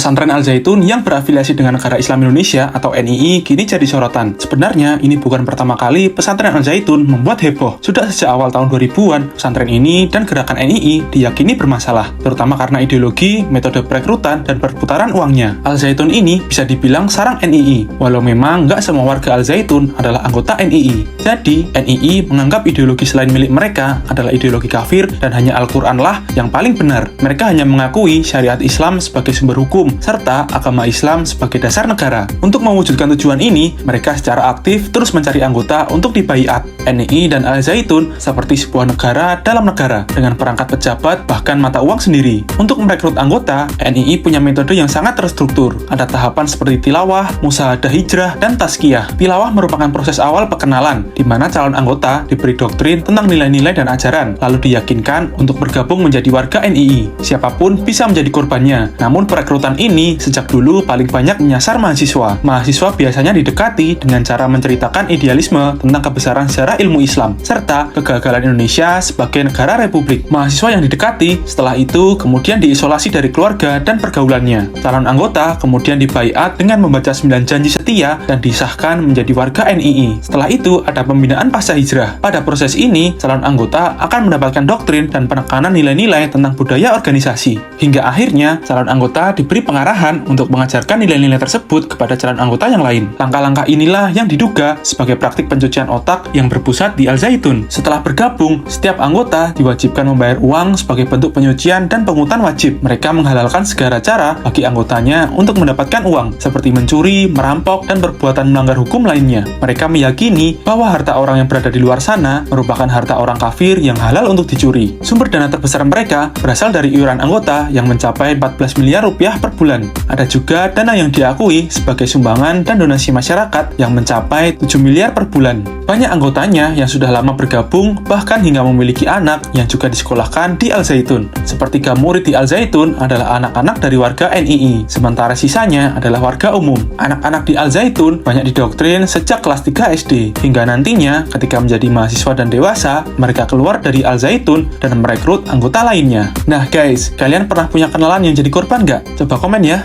Pesantren Al Zaitun yang berafiliasi dengan Negara Islam Indonesia atau NII kini jadi sorotan. Sebenarnya ini bukan pertama kali pesantren Al Zaitun membuat heboh. Sudah sejak awal tahun 2000-an, pesantren ini dan gerakan NII diyakini bermasalah, terutama karena ideologi, metode perekrutan, dan perputaran uangnya. Al Zaitun ini bisa dibilang sarang NII, walau memang nggak semua warga Al Zaitun adalah anggota NII. Jadi, NII menganggap ideologi selain milik mereka adalah ideologi kafir dan hanya Al-Quran lah yang paling benar. Mereka hanya mengakui syariat Islam sebagai sumber hukum, serta agama Islam sebagai dasar negara. Untuk mewujudkan tujuan ini, mereka secara aktif terus mencari anggota untuk dibaiat. NII dan Al Zaitun seperti sebuah negara dalam negara, dengan perangkat pejabat bahkan mata uang sendiri. Untuk merekrut anggota, NII punya metode yang sangat terstruktur. Ada tahapan seperti tilawah, musyahadah hijrah, dan tazkiyah. Tilawah merupakan proses awal perkenalan, di mana calon anggota diberi doktrin tentang nilai-nilai dan ajaran, lalu diyakinkan untuk bergabung menjadi warga NII. Siapapun bisa menjadi korbannya, namun perekrutan ini sejak dulu paling banyak menyasar mahasiswa. Mahasiswa biasanya didekati dengan cara menceritakan idealisme tentang kebesaran sejarah ilmu Islam, serta kegagalan Indonesia sebagai negara republik. Mahasiswa yang didekati setelah itu kemudian diisolasi dari keluarga dan pergaulannya. Calon anggota kemudian dibaiat dengan membaca 9 janji setia dan disahkan menjadi warga NII. Setelah itu ada pembinaan pasca hijrah. Pada proses ini, calon anggota akan mendapatkan doktrin dan penekanan nilai-nilai tentang budaya organisasi. Hingga akhirnya, calon anggota diberi pengarahan untuk mengajarkan nilai-nilai tersebut kepada calon anggota yang lain. Langkah-langkah inilah yang diduga sebagai praktik pencucian otak yang berpusat di Al Zaitun. Setelah bergabung, setiap anggota diwajibkan membayar uang sebagai bentuk penyucian dan pungutan wajib. Mereka menghalalkan segala cara bagi anggotanya untuk mendapatkan uang, seperti mencuri, merampok, dan perbuatan melanggar hukum lainnya. Mereka meyakini bahwa harta orang yang berada di luar sana merupakan harta orang kafir yang halal untuk dicuri. Sumber dana terbesar mereka berasal dari iuran anggota yang mencapai 14 miliar rupiah per bulan. Ada juga dana yang diakui sebagai sumbangan dan donasi masyarakat yang mencapai 7 miliar per bulan. Banyak anggotanya yang sudah lama bergabung, bahkan hingga memiliki anak yang juga disekolahkan di Al Zaitun. Sepertiga murid di Al Zaitun adalah anak-anak dari warga NII, sementara sisanya adalah warga umum. Anak-anak di Al Zaitun banyak didoktrin sejak kelas 3 SD, hingga nantinya ketika menjadi mahasiswa dan dewasa, mereka keluar dari Al Zaitun dan merekrut anggota lainnya. Nah guys, kalian pernah punya kenalan yang jadi korban nggak? Coba komen ya!